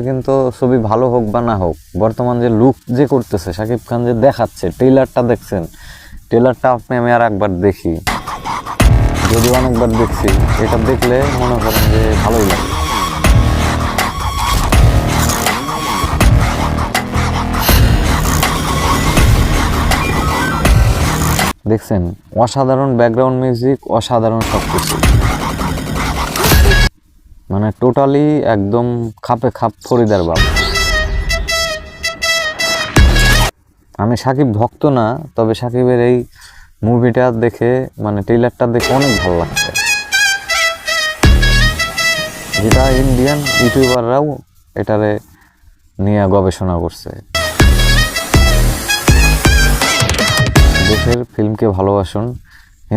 কিন্তু ছবি ভালো হোক বা না হোক, বর্তমান যে লুক যে করতেছে শাকিব খান যে দেখাচ্ছে, ট্রেলারটা দেখছেন, ট্রেলারটা আমি আর একবার দেখি, যদিও অনেকবার দেখছি, এটা দেখলে মনে করেন যে ভালোই লাগে। দেখছেন, অসাধারণ ব্যাকগ্রাউন্ড মিউজিক, অসাধারণ সব কিছু, মানে টোটালি একদম খাপে খাপ ফরিদার বাপ। আমি সাকিব ভক্ত না, তবে সাকিবের এই মুভিটা দেখে, মানে ট্রেলারটা দেখে অনেক ভালো লাগছে, যেটা ইন্ডিয়ান ইউটিউবাররাও এটারে নিয়ে গবেষণা করছে। দেশের ফিল্মকে ভালোবাসুন।